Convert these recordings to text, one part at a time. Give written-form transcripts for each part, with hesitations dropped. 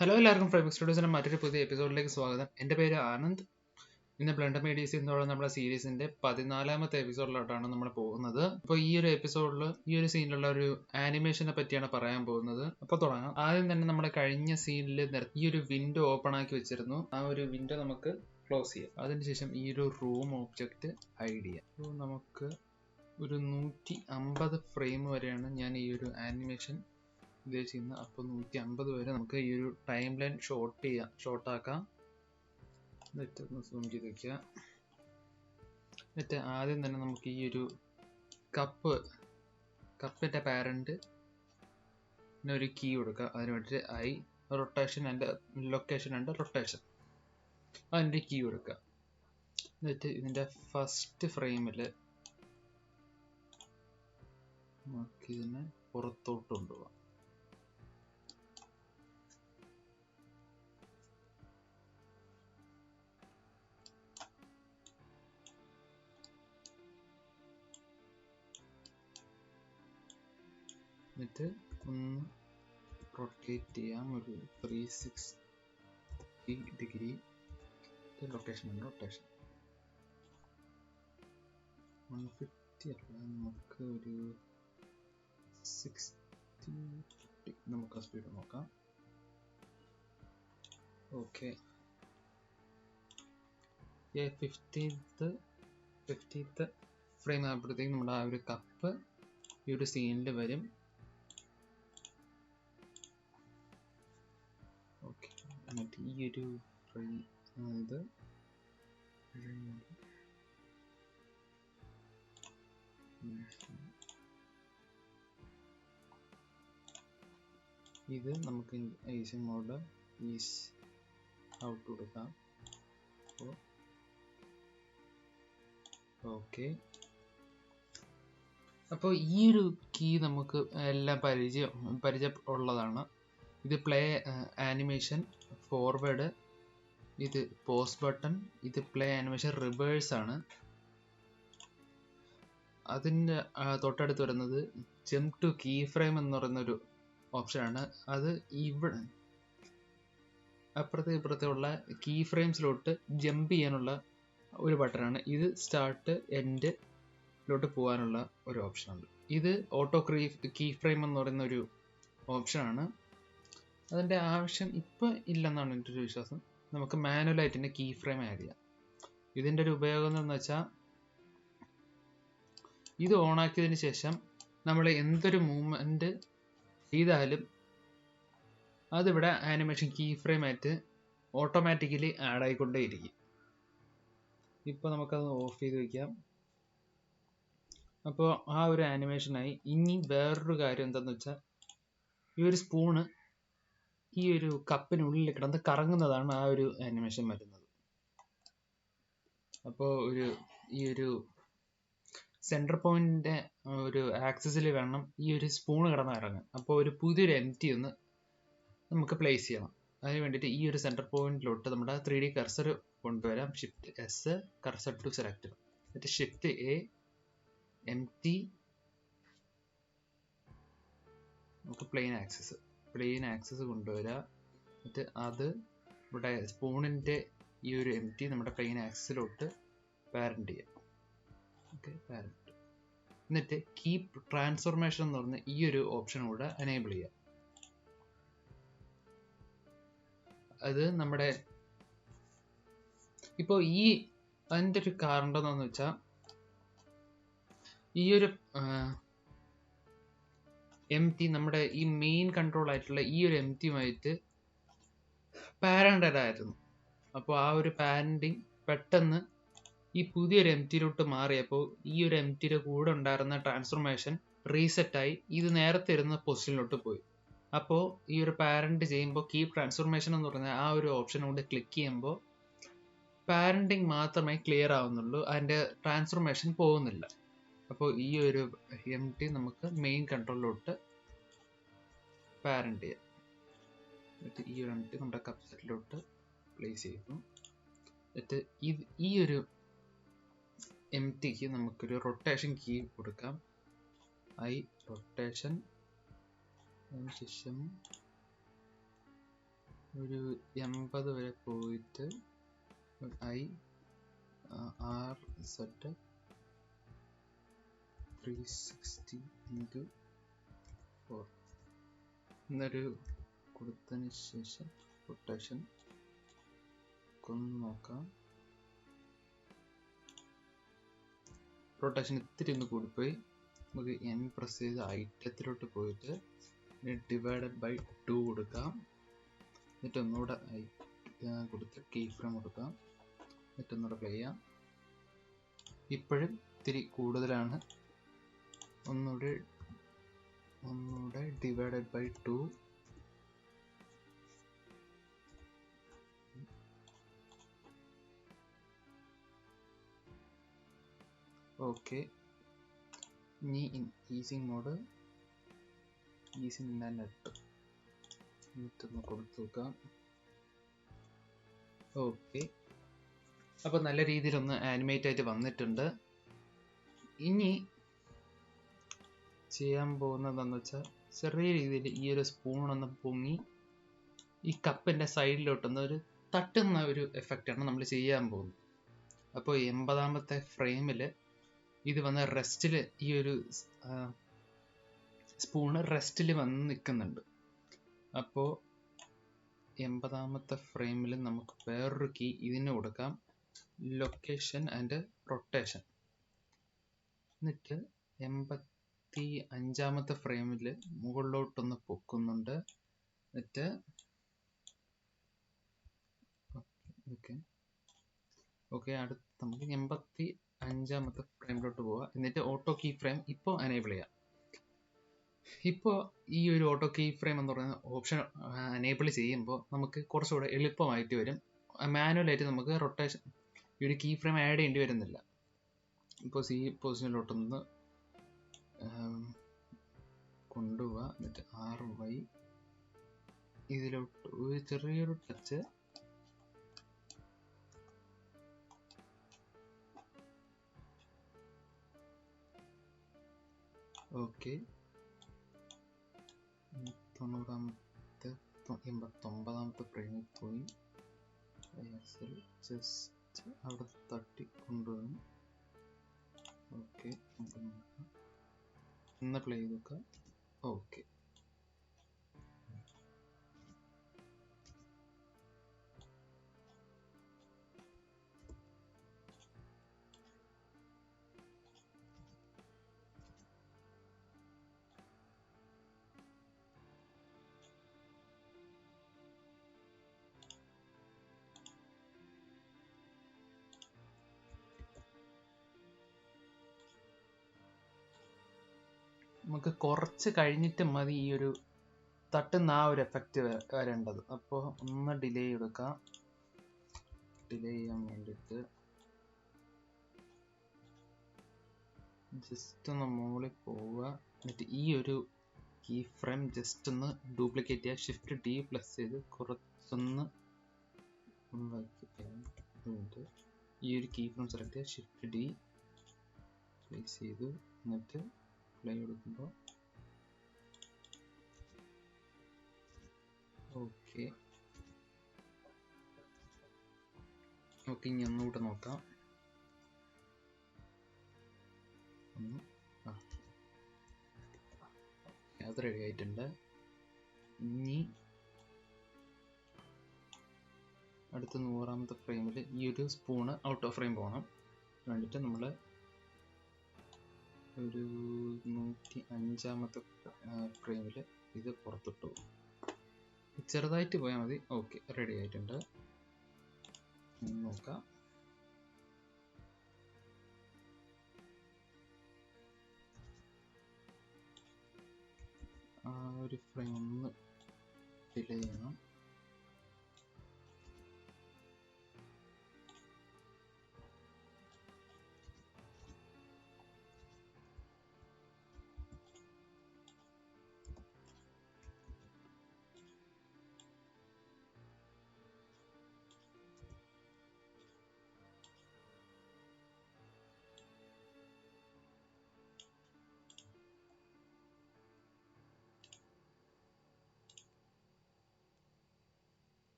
Hello എല്ലാവർക്കും ഫ്രൈബ് സ്റ്റുഡിയോസിന്റെ മറ്റൊരു പുതിയ എപ്പിസോഡിലേക്ക് സ്വാഗതം. എൻ്റെ പേര് ആനന്ദ്. ഇന്ന് ബ്ലണ്ടർ മീഡിയസ് എന്ന് പറയുന്ന നമ്മുടെ സീരീസിന്റെ 14ാമത്തെ എപ്പിസോഡിലോട്ടാണ് നമ്മൾ പോകുന്നത്. അപ്പോൾ ഈ ഒരു എപ്പിസോഡിൽ ഈ ഒരു സീനിലുള്ള ഒരു ആനിമേഷനെ പറ്റിയാണ് പറയാൻ പോകുന്നത്. അപ്പോൾ തുടങ്ങാം. ആദ്യം തന്നെ നമ്മുടെ കഴിഞ്ഞ സീനിൽ ഈ ഒരു വിൻഡോ ഓപ്പൺ ആക്കി വെച്ചിരുന്നു. ആ ഒരു വിൻഡോ നമുക്ക് ക്ലോസ് ചെയ്യാം. അതിനുശേഷം ഈ ഒരു റൂം ഒബ്ജക്റ്റ് ഹൈഡ് ചെയ്യാം. അപ്പോൾ നമുക്ക് ഒരു 150 ഫ്രെയിം വരെയാണ് ഞാൻ ഈ ഒരു ആനിമേഷൻ ഉദ്ദേശിക്കുന്നത്. അപ്പോൾ 150 വരെ നമുക്ക് ഈ ഒരു ടൈം ലൈൻ ഷോർട്ടാക്കാം. എന്നിട്ട് ഒന്ന് സൂം ചെയ്ത് വയ്ക്കുക. എന്നിട്ട് ആദ്യം തന്നെ നമുക്ക് ഈ ഒരു കപ്പിൻ്റെ പാരന്റ് ഒരു കീ കൊടുക്കുക. അതിന് വേണ്ടിയിട്ട് rotation and location and rotation അതിൻ്റെ കീ കൊടുക്കുക. എന്നിട്ട് ഇതിൻ്റെ ഫസ്റ്റ് ഫ്രെയിമിൽ നമുക്ക് ഇതിനെ പുറത്തോട്ട് കൊണ്ടുപോകാം. എന്നിട്ട് ഒന്ന് റൊട്ടേറ്റ് ചെയ്യാം ഒരു 360 ഡിഗ്രി. റൊട്ടേഷൻ 150 അല്ല, നമുക്ക് ഒരു 60 നമുക്ക് ആ സ്പീഡ് നോക്കാം. ഓക്കെ, 50th ഫ്രെയിം ആകുമ്പോഴത്തേക്കും നമ്മുടെ ആ ഒരു കപ്പ് ഈ ഒരു സീനിൽ വരും. ഓക്കെ, എന്നിട്ട് ഈ ഒരു ഇത് നമുക്ക് ഈസി മോഡ് ഈസ് ഔട്ട് കൊടുക്കാം. ഓക്കെ, അപ്പോൾ ഈ ഒരു കീ നമുക്ക് എല്ലാം പരിചയം ഉള്ളതാണ്. ഇത് പ്ലേ ആനിമേഷൻ ഫോർവേഡ്, ഇത് പോസ്റ്റ് ബട്ടൺ, ഇത് പ്ലേ ആനിമേഷൻ റിവേഴ്സ് ആണ്. അതിൻ്റെ തൊട്ടടുത്ത് വരുന്നത് ജംപ് ടു കീ ഫ്രെയിം എന്ന് പറയുന്നൊരു ഓപ്ഷനാണ്. അത് ഇവിടെ ഇപ്പുറത്തെ ഉള്ള കീ ഫ്രെയിംസിലോട്ട് ജമ്പ് ചെയ്യാനുള്ള ഒരു ബട്ടണാണ്. ഇത് സ്റ്റാർട്ട് എൻഡിലോട്ട് പോകാനുള്ള ഒരു ഓപ്ഷനാണ്. ഇത് ഓട്ടോ കീ ഫ്രെയിം എന്ന് പറയുന്ന ഒരു ഓപ്ഷനാണ്. അതിൻ്റെ ആവശ്യം ഇപ്പം ഇല്ലെന്നാണ് എൻ്റെ ഒരു വിശ്വാസം. നമുക്ക് മാനുവലായിട്ട് തന്നെ കീ ഫ്രെയിം ആഡ് ചെയ്യാം. ഇതിൻ്റെ ഒരു ഉപയോഗം എന്ന് വെച്ചാൽ, ഇത് ഓണാക്കിയതിന് ശേഷം നമ്മൾ എന്തൊരു മൂവ്മെൻറ്റ് ചെയ്താലും അതിവിടെ ആനിമേഷൻ കീ ഫ്രെയിം ആയിട്ട് ഓട്ടോമാറ്റിക്കലി ആഡ് ആയിക്കൊണ്ടേയിരിക്കും. ഇപ്പോൾ നമുക്കത് ഓഫ് ചെയ്ത് വയ്ക്കാം. അപ്പോൾ ആ ഒരു ആനിമേഷനായി. ഇനി വേറൊരു കാര്യം എന്താണെന്ന് വെച്ചാൽ, ഈ ഒരു സ്പൂണ് ഈ ഒരു കപ്പിനുള്ളിൽ കിടന്ന് കറങ്ങുന്നതാണ് ആ ഒരു ആനിമേഷൻ വരുന്നത്. അപ്പോൾ ഈ ഒരു സെൻറ്റർ പോയിന്റിൻ്റെ ഒരു ആക്സിസിൽ വേണം ഈ ഒരു സ്പൂണ് കിടന്ന് ഇറങ്ങാൻ. അപ്പോൾ ഒരു പുതിയൊരു എംറ്റി ഒന്ന് നമുക്ക് പ്ലേസ് ചെയ്യണം. അതിന് വേണ്ടിയിട്ട് ഈ ഒരു സെൻറ്റർ പോയിന്റിലോട്ട് നമ്മുടെ 3D കർസർ കൊണ്ടുവരാം. Shift S, cursor to select. എന്നിട്ട് ഷിഫ്റ്റ് എ, എംറ്റി, നമുക്ക് പ്ലെയിൻ ആക്സിസ് കൊണ്ടുവരാം. എന്നിട്ട് അത് ഇവിടെ സ്പൂണിൻ്റെ ഈ ഒരു എംറ്റി നമ്മുടെ പ്ലെയിൻ ആക്സിസിലോട്ട് പാരന്റ് ചെയ്യാം. Okay, parent. എന്നിട്ട് കീപ് ട്രാൻസ്ഫോർമേഷൻ എന്ന് പറഞ്ഞ ഈ ഒരു ഓപ്ഷൻ കൂടെ എനേബിൾ ചെയ്യാം. അത് നമ്മുടെ ഇപ്പോൾ അതിൻ്റെ ഒരു കാരണം എന്താണെന്ന് വെച്ചാൽ, ഈ ഒരു എംറ്റി നമ്മുടെ ഈ മെയിൻ കൺട്രോൾ ആയിട്ടുള്ള ഈ ഒരു എംറ്റിയുമായിട്ട് പാരന്റഡ് ആയിരുന്നു. അപ്പോൾ ആ ഒരു പാരന്റിങ് പെട്ടെന്ന് ഈ പുതിയൊരു എംറ്റിയിലോട്ട് മാറിയപ്പോൾ ഈ ഒരു എംറ്റിയുടെ കൂടെ ഉണ്ടായിരുന്ന ട്രാൻസ്ഫോർമേഷൻ റീസെറ്റായി ഇത് നേരത്തെ ഇരുന്ന പൊസിഷനിലോട്ട് പോയി. അപ്പോൾ ഈ ഒരു പാരന്റ് ചെയ്യുമ്പോൾ കീപ് ട്രാൻസ്ഫോർമേഷൻ എന്ന് പറഞ്ഞ ആ ഒരു ഓപ്ഷൻ കൊണ്ട് ക്ലിക്ക് ചെയ്യുമ്പോൾ പാരന്റിങ് മാത്രമേ ക്ലിയർ ആവുന്നുള്ളൂ, അതിൻ്റെ ട്രാൻസ്ഫോർമേഷൻ പോകുന്നില്ല. അപ്പോൾ ഈ ഒരു എംറ്റി നമുക്ക് മെയിൻ കൺട്രോളിലോട്ട് പാരന്റ് ചെയ്യാം. എന്നിട്ട് ഈ ഒരു എംറ്റി നമ്മുടെ കപ്സെറ്റിലോട്ട് പ്ലേസ് ചെയ്യുന്നു. എന്നിട്ട് ഈ ഒരു എംറ്റിക്ക് നമുക്കൊരു റൊട്ടേഷൻ കീ കൊടുക്കാം. റൊട്ടേഷൻ അതിനുശേഷം ഒരു 80 വരെ പോയിട്ട് I R സെറ്റ് 360 into 4 എന്നൊരു കൊടുത്തതിന് ശേഷം റൊട്ടേഷൻ ഒന്ന് നോക്കാം. റൊട്ടേഷൻ ഇത്തിരി ഒന്ന് കൂടിപ്പോയി. നമുക്ക് N പ്രസ് ചെയ്ത് ഐറ്റത്തിലോട്ട് പോയിട്ട് ഡിവൈഡഡ് ബൈ 2 കൊടുക്കാം. എന്നിട്ട് ഒന്നുകൂടെ കൊടുത്ത് കീ ഫ്രെയിം കൊടുക്കാം. എന്നിട്ട് ഒന്നുകൂടെ പ്ലേ ചെയ്യാം. ഇപ്പോഴും ഇത്തിരി കൂടുതലാണ്. ഒന്നുകൂടെ ഡിവൈഡഡ് ബൈ 2. ഓക്കെ, ഇനി ഈസിങ് മോഡ് ഈസിങ് നെറ്റ് എന്നിട്ടൊന്ന് കൊടുത്തു നോക്കാം. ഓക്കെ, അപ്പോൾ നല്ല രീതിയിലൊന്ന് ആനിമേറ്റ് ആയിട്ട് വന്നിട്ടുണ്ട്. ഇനി ചെയ്യാൻ പോകുന്നതെന്ന് വെച്ചാൽ ചെറിയ രീതിയിൽ ഈ ഒരു സ്പൂണൊന്ന് പൊങ്ങി ഈ കപ്പിൻ്റെ സൈഡിലോട്ടൊന്ന് ഒരു തട്ടുന്ന ഒരു എഫക്റ്റാണ് നമ്മൾ ചെയ്യാൻ പോകുന്നത്. അപ്പോൾ 80ാമത്തെ ഫ്രെയിമിൽ ഇത് വന്ന് റെസ്റ്റിൽ, ഈ ഒരു സ്പൂണ് റെസ്റ്റിൽ വന്ന് നിൽക്കുന്നുണ്ട്. അപ്പോൾ 80ാമത്തെ ഫ്രെയിമിൽ നമുക്ക് വേറൊരു കീ ഇതിന് കൊടുക്കാം, ലൊക്കേഷൻ ആൻഡ് റൊട്ടേഷൻ. എന്നിട്ട് 85ാമത്തെ ഫ്രെയിമിൽ മുകളിലോട്ടൊന്ന് പൊക്കുന്നുണ്ട്. എന്നിട്ട് ഓക്കെ, അടുത്ത് നമുക്ക് 85ാമത്തെ ഫ്രെയിമിലോട്ട് പോവാം. എന്നിട്ട് ഓട്ടോ കീ ഫ്രെയിം ഇപ്പോൾ എനേബിൾ ചെയ്യാം. ഇപ്പോൾ ഈ ഒരു ഓട്ടോ കീ ഫ്രെയിം എന്ന് പറയുന്ന ഓപ്ഷൻ എനേബിൾ ചെയ്യുമ്പോൾ നമുക്ക് കുറച്ചുകൂടെ എളുപ്പമായിട്ട് വരും. മാനുവലായിട്ട് നമുക്ക് റൊട്ടേഷൻ ഈ ഒരു കീ ഫ്രെയിം ആഡ് ചെയ്യേണ്ടി വരുന്നില്ല. ഇപ്പോൾ C പൊസിഷനിലോട്ടൊന്ന് കൊണ്ടുപോവുക. എന്നിട്ട് RY ഇതിലോട്ട് ഒരു ചെറിയൊരു ടച്ച്. ഓക്കെ, 89ാമത്തെ ഫ്രെയിമിൽ പോയി ജസ്റ്റ് അവിടെ തട്ടി കൊണ്ടുവന്നു. ഓക്കെ, ഒന്ന് പ്ലേ ചെയ്ത് നോക്കാം. ഓക്കെ, നമുക്ക് കുറച്ച് കഴിഞ്ഞിട്ട് മതി ഈ ഒരു തട്ടുന്ന ആ ഒരു എഫക്റ്റ് വരേണ്ടത്. അപ്പോൾ ഒന്ന് ഡിലേ കൊടുക്കാം. ഡിലേ ചെയ്യാൻ വേണ്ടിയിട്ട് ജസ്റ്റ് ഒന്ന് മുകളിൽ പോവുക. എന്നിട്ട് ഈ ഒരു കീ ഫ്രെയിം ജസ്റ്റ് ഒന്ന് ഡ്യൂപ്ലിക്കേറ്റ് ചെയ്യുക. ഷിഫ്റ്റ് D പ്ലസ് ചെയ്ത് കുറച്ചൊന്ന് ഈ ഒരു കീ ഫ്രെയിം സെലക്ട് ചെയ്യുക. ഷിഫ്റ്റ് D പ്ലേസ് ചെയ്തു. എന്നിട്ട് പ്ലേ കൊടുക്കുമ്പോൾ ഓക്കെ, ഇനി ഒന്നുകൂടെ നോക്കാം. അത് റെഡി ആയിട്ടുണ്ട്. ഇനി അടുത്ത 100ാമത്തെ ഫ്രെയിമിൽ ഈ ഒരു സ്പൂണ് ഔട്ട് ഓഫ് ഫ്രെയിം പോകണം. വേണ്ടിയിട്ട് നമ്മൾ ഒരു 105ാമത്തെ ഫ്രെയിമിൽ ഇത് പുറത്തിട്ടു. ചെറുതായിട്ട് പോയാൽ മതി. ഓക്കെ, റെഡി ആയിട്ടുണ്ട്. നോക്കാം. ആ ഒരു ഫ്രെയിം ഒന്ന് ഡിലേ ചെയ്യണം.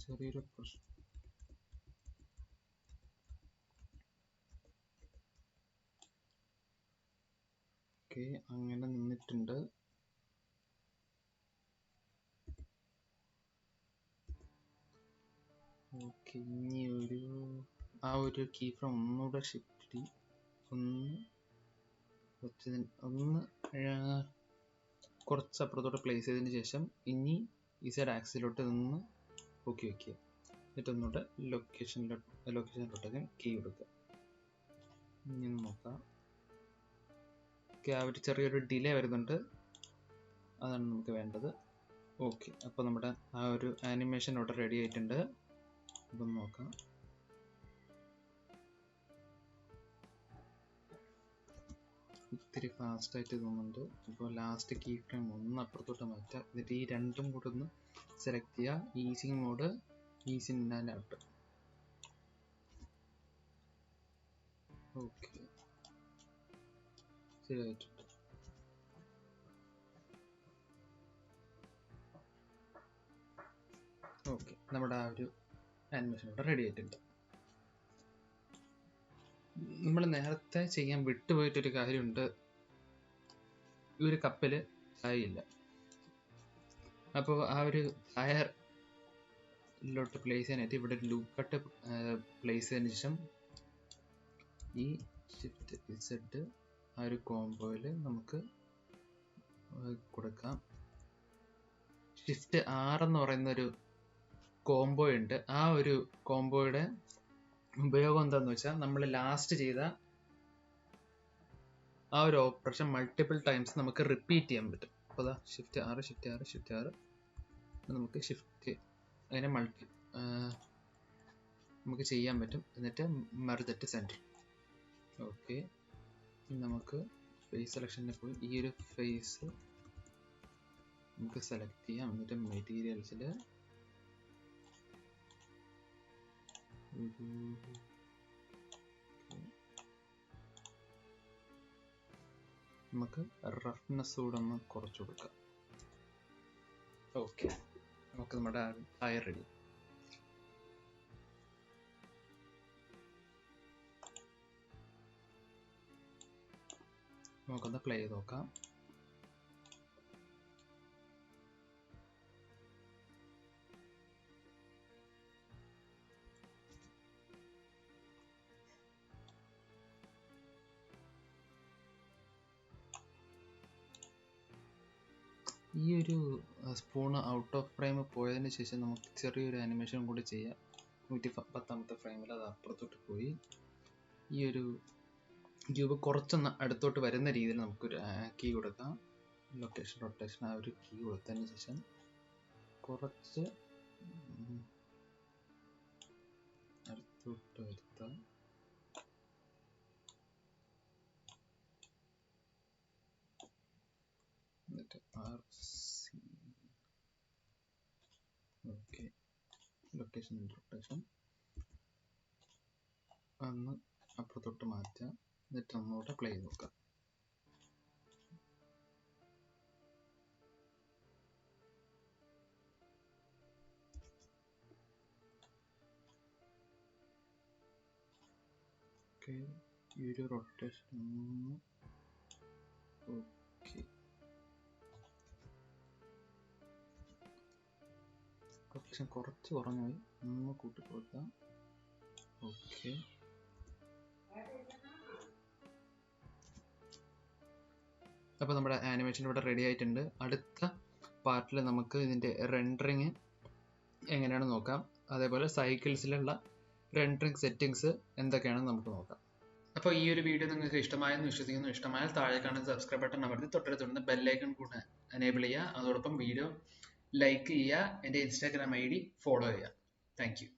ചെറിയൊരു പ്രശ്നം. ഓക്കെ, അങ്ങനെ നിന്നിട്ടുണ്ട്. ഓക്കെ, ഇനി ഒരു കീ ഫ്രെയിം ഒന്നുകൂടെ ഷിഫ്റ്റ് ഒന്ന് കുറച്ച് അപ്പുറത്തോട്ട് പ്ലേസ് ചെയ്തതിന് ശേഷം ഇനി ഇസഡ് ആക്സിലോട്ട് നിന്ന് പൊക്കി വയ്ക്കുക. എന്നിട്ട് ഒന്നുകൂടെ ലൊക്കേഷനിലോട്ടൊക്കെ കീ കൊടുക്കുക. ഇനി നോക്കാം. ഓക്കെ, ആ ഒരു ചെറിയൊരു ഡിലേ വരുന്നുണ്ട്, അതാണ് നമുക്ക് വേണ്ടത്. ഓക്കെ, അപ്പോൾ നമ്മുടെ ആ ഒരു ആനിമേഷൻ ഇവിടെ റെഡി ആയിട്ടുണ്ട്. അപ്പം നോക്കാം. ഇത്തിരി ഫാസ്റ്റായിട്ട് തോന്നുന്നുണ്ട്. അപ്പോൾ ലാസ്റ്റ് കീ ഫ്രെയിം ഒന്ന് അപ്പുറത്തോട്ട് മാറ്റാം. എന്നിട്ട് ഈ രണ്ടും കൂടെ ഒന്ന് സെലക്ട് ചെയ്യുക. Easy mode, easy in and out. Okay, ശരിയായിട്ടുണ്ട്. ഓക്കെ, നമ്മുടെ ആ ഒരു ആനിമേഷൻ ഇവിടെ റെഡി ആയിട്ടുണ്ട്. നമ്മൾ നേരത്തെ ചെയ്യാൻ വിട്ടുപോയിട്ടൊരു കാര്യമുണ്ട്. ഈ ഒരു കപ്പിൽ ചായയില്ല. അപ്പോൾ ആ ഒരു ടയറിലോട്ട് പ്ലേസ് ചെയ്യാനായിട്ട് ഇവിടെ ഒരു ലൂപ്പ് കട്ട് പ്ലേസ് ചെയ്തതിന് ശേഷം ഈ ഷിഫ്റ്റ് ഇസഡ് ആ ഒരു കോംബോയിൽ നമുക്ക് കൊടുക്കാം. ഷിഫ്റ്റ് 6 എന്ന് പറയുന്നൊരു കോംബോ ഉണ്ട്. ആ ഒരു കോംബോയുടെ ഉപയോഗം എന്താണെന്ന് വെച്ചാൽ നമ്മൾ ലാസ്റ്റ് ചെയ്ത ആ ഒരു ഓപ്പറേഷൻ മൾട്ടിപ്പിൾ ടൈംസ് നമുക്ക് റിപ്പീറ്റ് ചെയ്യാൻ പറ്റും. അപ്പോൾ അതാ ഷിഫ്റ്റ് 6 നമുക്ക് ഷിഫ്റ്റ് അങ്ങനെ നമുക്ക് ചെയ്യാൻ പറ്റും. എന്നിട്ട് മെർജ് അറ്റ് സെൻറ്റർ. ഓക്കെ, നമുക്ക് ഫേസ് സെലക്ഷനിൽ പോയി ഈ ഒരു ഫേസ് നമുക്ക് സെലക്ട് ചെയ്യാം. എന്നിട്ട് മെറ്റീരിയൽസിൽ നമുക്ക് റഫ്നെസ് കൂടെ ഒന്ന് കുറച്ച് കൊടുക്കാം. ഓക്കെ, നമുക്ക് നമ്മുടെ ടയർ റെഡി. നമുക്കൊന്ന് പ്ലേ ചെയ്ത് നോക്കാം. ഈ ഒരു സ്പൂൺ ഔട്ട് ഓഫ് ഫ്രെയിം പോയതിന് ശേഷം നമുക്ക് ചെറിയൊരു ആനിമേഷൻ കൂടി ചെയ്യാം. 110ാമത്തെ ഫ്രെയിമിൽ അത് അപ്പുറത്തോട്ട് പോയി ഈ ഒരു ക്യൂബ് കുറച്ചൊന്ന് അടുത്തോട്ട് വരുന്ന രീതിയിൽ നമുക്കൊരു കീ കൊടുക്കാം. റൊട്ടേഷൻ ആ ഒരു കീ കൊടുത്തതിന് ശേഷം കുറച്ച് അടുത്തോട്ട് വരുത്താം. എന്നിട്ട് ഓക്കെ, റൊട്ടേഷൻ ഒന്ന് അപ്പുറത്തോട്ട് മാറ്റാം. എന്നിട്ട് ഒന്നുകൂടെ പ്ലേ ചെയ്ത് നോക്കാം. ഓക്കെ, ഈ ഒരു റൊട്ടേഷൻ ഓക്കെ, റൊട്ടേഷൻ കുറച്ച് കുറഞ്ഞു പോയി, ഒന്ന് കൂട്ടി കൊടുക്കാം. ഓക്കെ, അപ്പോൾ നമ്മുടെ ആനിമേഷൻ ഇവിടെ റെഡി ആയിട്ടുണ്ട്. അടുത്ത പാർട്ടിൽ നമുക്ക് ഇതിൻ്റെ റെൻഡറിങ് എങ്ങനെയാണ് നോക്കാം. അതേപോലെ സൈക്കിൾസിലുള്ള റെൻഡറിങ് സെറ്റിങ്സ് എന്തൊക്കെയാണെന്ന് നമുക്ക് നോക്കാം. അപ്പോൾ ഈ ഒരു വീഡിയോ നിങ്ങൾക്ക് ഇഷ്ടമായെന്ന് വിശ്വസിക്കുന്നു. ഇഷ്ടമായാൽ താഴെ കാണുന്ന സബ്സ്ക്രൈബ് ബട്ടൺ അമർത്തി തൊട്ടടുത്തുള്ള ബെല്ലൈക്കൺ കൂടെ എനേബിൾ ചെയ്യുക. അതോടൊപ്പം വീഡിയോ ലൈക്ക് ചെയ്യുക. എൻ്റെ ഇൻസ്റ്റാഗ്രാം ID ഫോളോ ചെയ്യുക. Thank you.